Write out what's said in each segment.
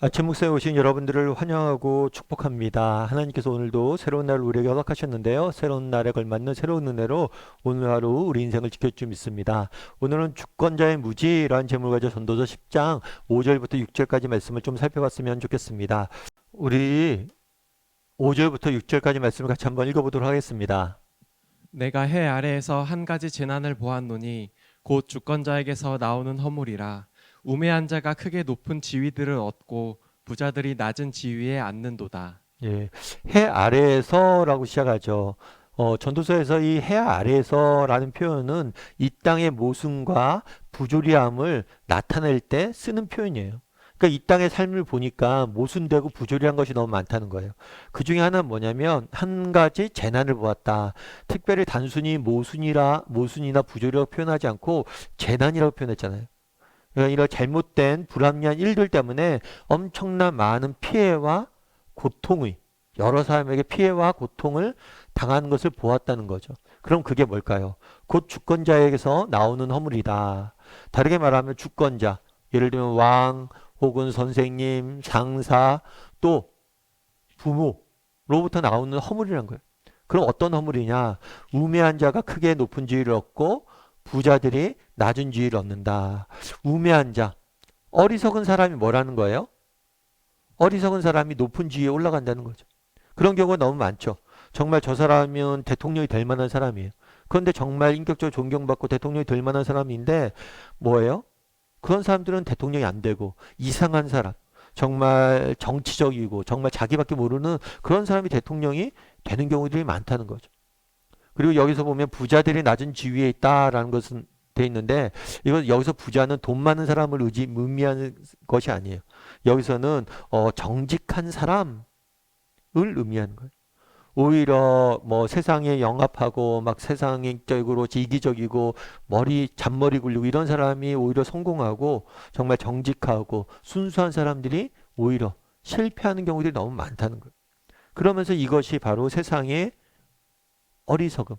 아침 목상에 오신 여러분들을 환영하고 축복합니다. 하나님께서 오늘도 새로운 날을 우리에게 허락하셨는데요. 새로운 날에 걸맞는 새로운 은혜로 오늘 하루 우리 인생을 지킬 줄 믿습니다. 오늘은 주권자의 무지라는 제목을 가지고 전도서 10장 5절부터 6절까지 말씀을 좀 살펴봤으면 좋겠습니다. 우리 5절부터 6절까지 말씀을 같이 한번 읽어보도록 하겠습니다. 내가 해 아래에서 한 가지 재난을 보았노니 곧 주권자에게서 나오는 허물이라. 우매한 자가 크게 높은 지위들을 얻고 부자들이 낮은 지위에 앉는도다. 예, 해 아래에서라고 시작하죠. 전도서에서 이 해 아래에서라는 표현은 이 땅의 모순과 부조리함을 나타낼 때 쓰는 표현이에요. 그러니까 이 땅의 삶을 보니까 모순되고 부조리한 것이 너무 많다는 거예요. 그 중에 하나는 뭐냐면 한 가지 재난을 보았다. 특별히 단순히 모순이나 부조리라고 표현하지 않고 재난이라고 표현했잖아요. 그러니까 이런 잘못된 불합리한 일들 때문에 엄청난 많은 피해와 고통의 여러 사람에게 피해와 고통을 당하는 것을 보았다는 거죠. 그럼 그게 뭘까요? 곧 주권자에게서 나오는 허물이다. 다르게 말하면 주권자, 예를 들면 왕 혹은 선생님, 상사 또 부모로부터 나오는 허물이란 거예요. 그럼 어떤 허물이냐? 우매한 자가 크게 높은 지위를 얻고 부자들이 낮은 지위를 얻는다. 우매한 자, 어리석은 사람이 뭐라는 거예요? 어리석은 사람이 높은 지위에 올라간다는 거죠. 그런 경우가 너무 많죠. 정말 저 사람은 대통령이 될 만한 사람이에요. 그런데 정말 인격적으로 존경받고 대통령이 될 만한 사람인데 뭐예요? 그런 사람들은 대통령이 안 되고 이상한 사람, 정말 정치적이고 정말 자기밖에 모르는 그런 사람이 대통령이 되는 경우들이 많다는 거죠. 그리고 여기서 보면 부자들이 낮은 지위에 있다라는 것은 돼 있는데 이건 여기서 부자는 돈 많은 사람을 의미하는 것이 아니에요. 여기서는 정직한 사람을 의미하는 거예요. 오히려 뭐 세상에 영합하고 막 세상적으로 이기적이고 잔머리 굴리고 이런 사람이 오히려 성공하고 정말 정직하고 순수한 사람들이 오히려 실패하는 경우들이 너무 많다는 거예요. 그러면서 이것이 바로 세상의 어리석음,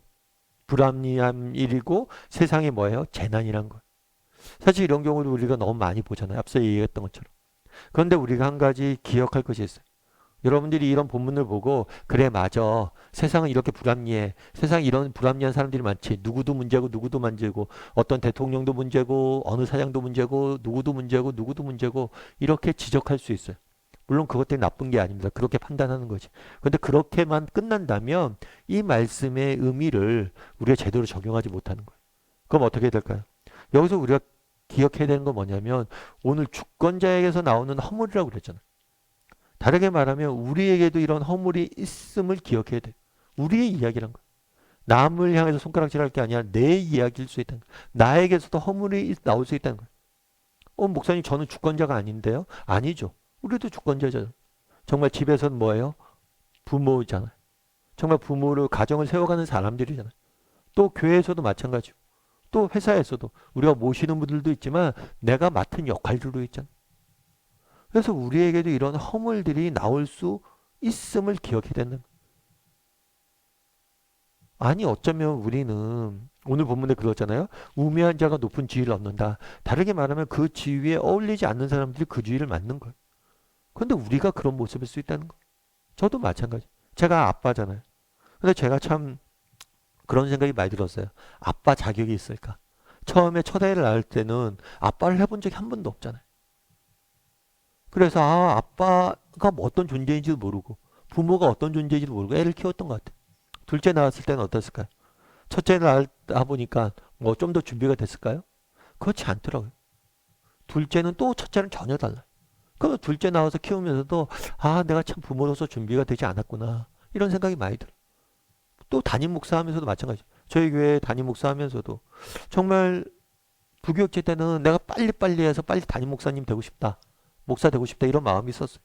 불합리한 일이고 세상에 뭐예요? 재난이란 거예요. 사실 이런 경우를 우리가 너무 많이 보잖아요. 앞서 얘기했던 것처럼. 그런데 우리가 한 가지 기억할 것이 있어요. 여러분들이 이런 본문을 보고 그래 맞아. 세상은 이렇게 불합리해. 세상에 이런 불합리한 사람들이 많지. 누구도 문제고 누구도 문제고 어떤 대통령도 문제고 어느 사장도 문제고 누구도 문제고 누구도 문제고 이렇게 지적할 수 있어요. 물론 그것 때문에 나쁜 게 아닙니다. 그렇게 판단하는 거지. 그런데 그렇게만 끝난다면 이 말씀의 의미를 우리가 제대로 적용하지 못하는 거예요. 그럼 어떻게 될까요? 여기서 우리가 기억해야 되는 건 뭐냐면 오늘 주권자에게서 나오는 허물이라고 그랬잖아요. 다르게 말하면 우리에게도 이런 허물이 있음을 기억해야 돼요. 우리의 이야기란 거예요. 남을 향해서 손가락질할 게 아니라 내 이야기일 수 있다는 거예요. 나에게서도 허물이 나올 수 있다는 거예요. 목사님 저는 주권자가 아닌데요? 아니죠. 우리도 주권자죠. 정말 집에서는 뭐예요? 부모잖아요. 정말 부모를 가정을 세워가는 사람들이잖아요. 또 교회에서도 마찬가지고 또 회사에서도 우리가 모시는 분들도 있지만 내가 맡은 역할들도 있잖아요. 그래서 우리에게도 이런 허물들이 나올 수 있음을 기억해야 되는 거예요. 아니 어쩌면 우리는 오늘 본문에 그러잖아요. 우매한 자가 높은 지위를 얻는다. 다르게 말하면 그 지위에 어울리지 않는 사람들이 그 지위를 맡는 거예요. 그런데 우리가 그런 모습일 수 있다는 거예요. 저도 마찬가지. 제가 아빠잖아요. 근데 제가 참 그런 생각이 많이 들었어요. 아빠 자격이 있을까? 처음에 첫 애를 낳을 때는 아빠를 해본 적이 한 번도 없잖아요. 그래서 아빠가 뭐 어떤 존재인지도 모르고 부모가 어떤 존재인지도 모르고 애를 키웠던 것 같아요. 둘째 낳았을 때는 어땠을까요? 첫째를 낳다 보니까 뭐 좀 더 준비가 됐을까요? 그렇지 않더라고요. 둘째는 또 첫째는 전혀 달라요. 그 둘째 나와서 키우면서도 내가 참 부모로서 준비가 되지 않았구나 이런 생각이 많이 들어요. 또 담임 목사하면서도 마찬가지죠. 저희 교회 담임 목사하면서도 정말 부교육제 때는 내가 빨리빨리 해서 빨리 담임 목사님 되고 싶다. 목사 되고 싶다 이런 마음이 있었어요.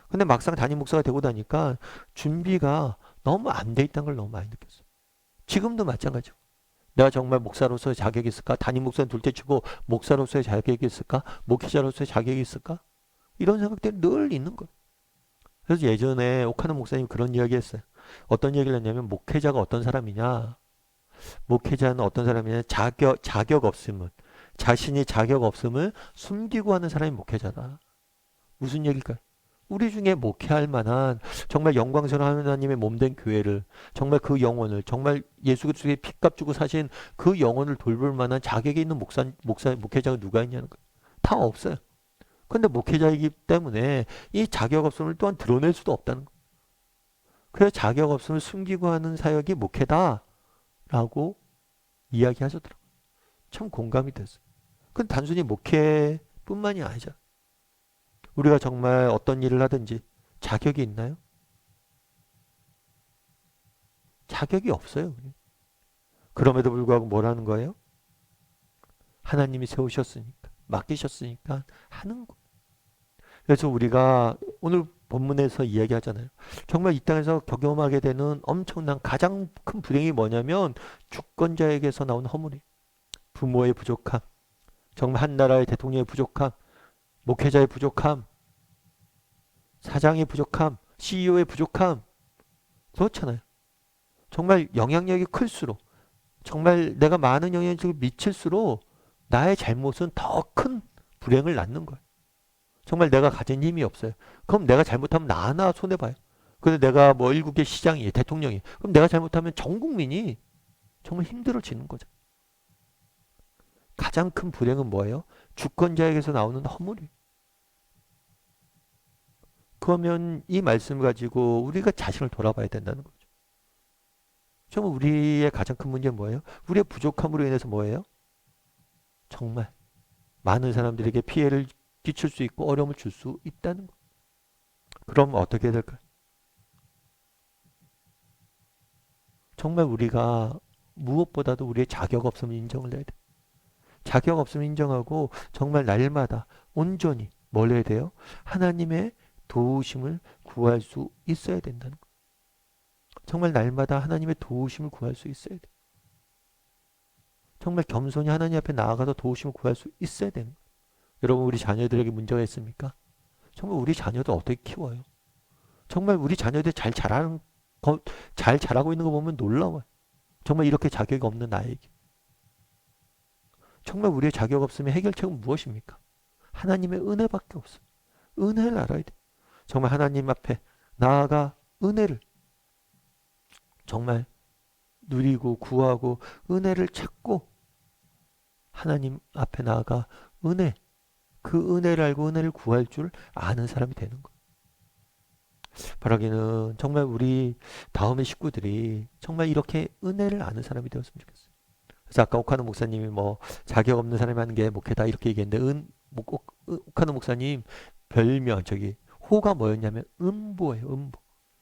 근데 막상 담임 목사가 되고 나니까 준비가 너무 안 돼 있다는 걸 너무 많이 느꼈어요. 지금도 마찬가지고 내가 정말 목사로서의 자격이 있을까? 담임 목사는 둘째치고 목사로서의 자격이 있을까? 목회자로서의 자격이 있을까? 이런 생각들이 늘 있는 거예요. 그래서 예전에 옥하는 목사님이 그런 이야기 했어요. 어떤 얘기를 했냐면 목회자가 어떤 사람이냐? 목회자는 어떤 사람이냐? 자격 없음을 자신이 자격 없음을 숨기고 하는 사람이 목회자다. 무슨 얘기일까요? 우리 중에 목회할 만한 정말 영광스러운 하나님의 몸된 교회를 정말 그 영혼을 정말 예수 그리스도의 피값 주고 사신 그 영혼을 돌볼 만한 자격이 있는 목회자가 누가 있냐는 거예요. 다 없어요. 근데 목회자이기 때문에 이 자격 없음을 또한 드러낼 수도 없다는 거예요. 그래서 자격 없음을 숨기고 하는 사역이 목회다라고 이야기하셨더라고요. 참 공감이 됐어요. 그건 단순히 목회뿐만이 아니죠. 우리가 정말 어떤 일을 하든지 자격이 있나요? 자격이 없어요. 그럼에도 불구하고 뭐라는 거예요? 하나님이 세우셨으니까, 맡기셨으니까 하는 거. 그래서 우리가 오늘 본문에서 이야기하잖아요. 정말 이 땅에서 경험하게 되는 엄청난 가장 큰 불행이 뭐냐면 주권자에게서 나온 허물이, 부모의 부족함, 정말 한 나라의 대통령의 부족함, 목회자의 부족함, 사장의 부족함, CEO의 부족함, 그렇잖아요. 정말 영향력이 클수록, 정말 내가 많은 영향력을 미칠수록 나의 잘못은 더 큰 불행을 낳는 거예요. 정말 내가 가진 힘이 없어요. 그럼 내가 잘못하면 나 하나 손해봐요. 근데 내가 뭐 일국의 시장이, 대통령이, 그럼 내가 잘못하면 전 국민이 정말 힘들어지는 거죠. 가장 큰 불행은 뭐예요? 주권자에게서 나오는 허물이. 그러면 이 말씀을 가지고 우리가 자신을 돌아봐야 된다는 거죠. 정말 우리의 가장 큰 문제는 뭐예요? 우리의 부족함으로 인해서 뭐예요? 정말 많은 사람들에게 피해를 끼칠 수 있고 어려움을 줄 수 있다는 거. 그럼 어떻게 될까요? 정말 우리가 무엇보다도 우리의 자격 없음을 인정을 해야 돼. 자격 없음을 인정하고 정말 날마다 온전히 뭘 해야 돼요? 하나님의 도우심을 구할 수 있어야 된다는 거. 정말 날마다 하나님의 도우심을 구할 수 있어야 돼. 정말 겸손히 하나님 앞에 나아가서 도우심을 구할 수 있어야 되는 거예요. 여러분 우리 자녀들에게 문제가 있습니까? 정말 우리 자녀들 어떻게 키워요? 정말 우리 자녀들 잘 자라고 있는 거 보면 놀라워요. 정말 이렇게 자격이 없는 나에게. 정말 우리의 자격 없음의 해결책은 무엇입니까? 하나님의 은혜밖에 없어요. 은혜를 알아야 돼. 정말 하나님 앞에 나아가 은혜를 정말 누리고 구하고 은혜를 찾고 하나님 앞에 나아가 그 은혜를 알고 은혜를 구할 줄 아는 사람이 되는 거예요. 바라기는 정말 우리 다음의 식구들이 정말 이렇게 은혜를 아는 사람이 되었으면 좋겠어요. 그래서 아까 옥하는 목사님이 뭐 자격 없는 사람이 하는 게 목회다 이렇게 얘기했는데 옥하는 목사님 별명 호가 뭐였냐면 음보예요. 음보.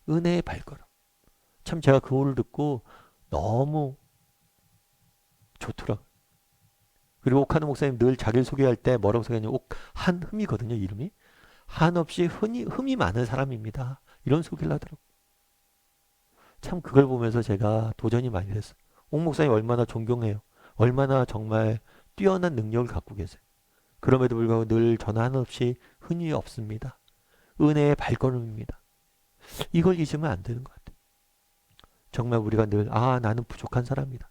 은혜의 발걸음. 참 제가 그 호를 듣고 너무 좋더라고요. 그리고 옥하는 목사님 늘 자기를 소개할 때 뭐라고 소개하냐면 한흠이거든요. 이름이. 한없이 흠이 많은 사람입니다. 이런 소개를 하더라고요. 참 그걸 보면서 제가 도전이 많이 됐어요. 옥 목사님 얼마나 존경해요. 얼마나 정말 뛰어난 능력을 갖고 계세요. 그럼에도 불구하고 늘 저는 한없이 흔히 없습니다. 은혜의 발걸음입니다. 이걸 잊으면 안 되는 것 같아요. 정말 우리가 늘 나는 부족한 사람이다.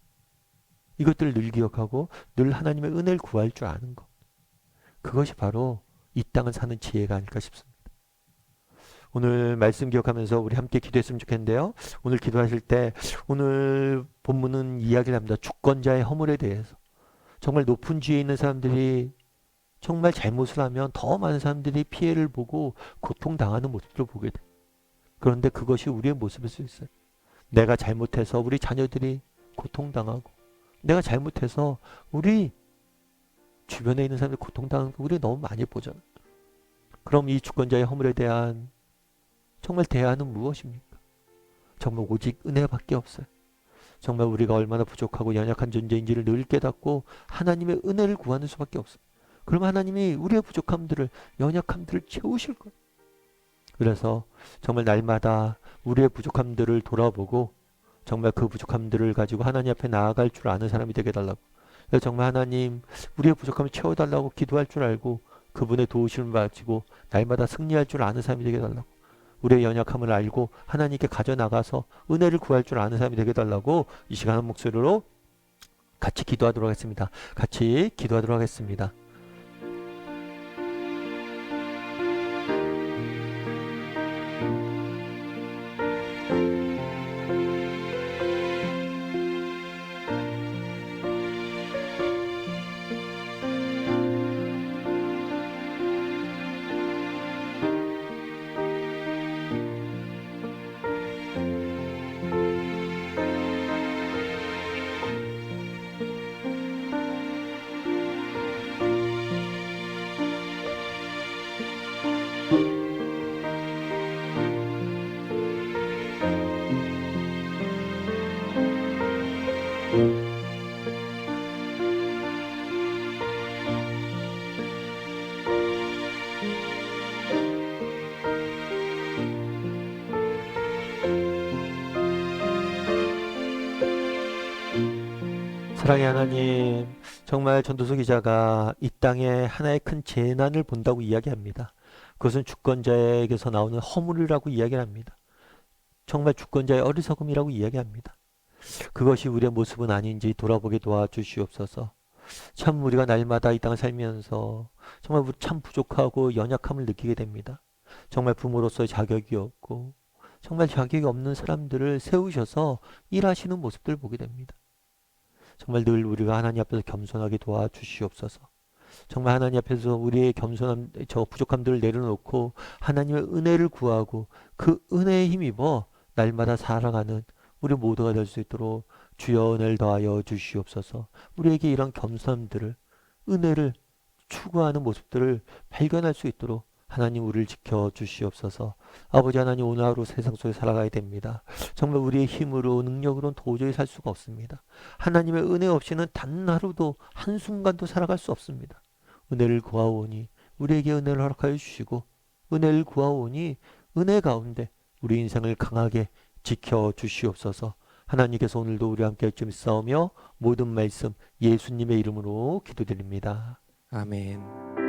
이것들을 늘 기억하고 늘 하나님의 은혜를 구할 줄 아는 것. 그것이 바로 이 땅을 사는 지혜가 아닐까 싶습니다. 오늘 말씀 기억하면서 우리 함께 기도했으면 좋겠는데요. 오늘 기도하실 때 오늘 본문은 이야기를 합니다. 주권자의 허물에 대해서. 정말 높은 지위에 있는 사람들이 정말 잘못을 하면 더 많은 사람들이 피해를 보고 고통당하는 모습을 보게 돼. 그런데 그것이 우리의 모습일 수 있어요. 내가 잘못해서 우리 자녀들이 고통당하고 내가 잘못해서 우리 주변에 있는 사람들이 고통당하는 거 우리 너무 많이 보잖아요. 그럼 이 주권자의 허물에 대한 정말 대안은 무엇입니까? 정말 오직 은혜밖에 없어요. 정말 우리가 얼마나 부족하고 연약한 존재인지를 늘 깨닫고 하나님의 은혜를 구하는 수밖에 없어요. 그럼 하나님이 우리의 부족함들을 연약함들을 채우실 거예요. 그래서 정말 날마다 우리의 부족함들을 돌아보고 정말 그 부족함들을 가지고 하나님 앞에 나아갈 줄 아는 사람이 되게 해달라고. 그래서 정말 하나님 우리의 부족함을 채워달라고 기도할 줄 알고 그분의 도우심을 가지고 날마다 승리할 줄 아는 사람이 되게 해달라고. 우리의 연약함을 알고 하나님께 가져나가서 은혜를 구할 줄 아는 사람이 되게 해달라고 이 시간 한 목소리로 같이 기도하도록 하겠습니다. 같이 기도하도록 하겠습니다. 사랑의 하나님, 정말 전도서 기자가 이 땅에 하나의 큰 재난을 본다고 이야기합니다. 그것은 주권자에게서 나오는 허물이라고 이야기합니다. 정말 주권자의 어리석음이라고 이야기합니다. 그것이 우리의 모습은 아닌지 돌아보게 도와주시옵소서. 참 우리가 날마다 이 땅을 살면서 정말 참 부족하고 연약함을 느끼게 됩니다. 정말 부모로서의 자격이 없고 정말 자격이 없는 사람들을 세우셔서 일하시는 모습들을 보게 됩니다. 정말 늘 우리가 하나님 앞에서 겸손하게 도와주시옵소서. 정말 하나님 앞에서 우리의 겸손함, 저 부족함들을 내려놓고 하나님의 은혜를 구하고 그 은혜에 힘입어 날마다 살아가는 우리 모두가 될 수 있도록 주여 은혜를 더하여 주시옵소서. 우리에게 이런 겸손함들을, 은혜를 추구하는 모습들을 발견할 수 있도록 하나님 우리를 지켜 주시옵소서. 아버지 하나님, 오늘 하루 세상 속에 살아가야 됩니다. 정말 우리의 힘으로 능력으로는 도저히 살 수가 없습니다. 하나님의 은혜 없이는 단 하루도 한순간도 살아갈 수 없습니다. 은혜를 구하오니 우리에게 은혜를 허락하여 주시고 은혜를 구하오니 은혜 가운데 우리 인생을 강하게 지켜 주시옵소서. 하나님께서 오늘도 우리와 함께 좀 싸우며 모든 말씀 예수님의 이름으로 기도드립니다. 아멘.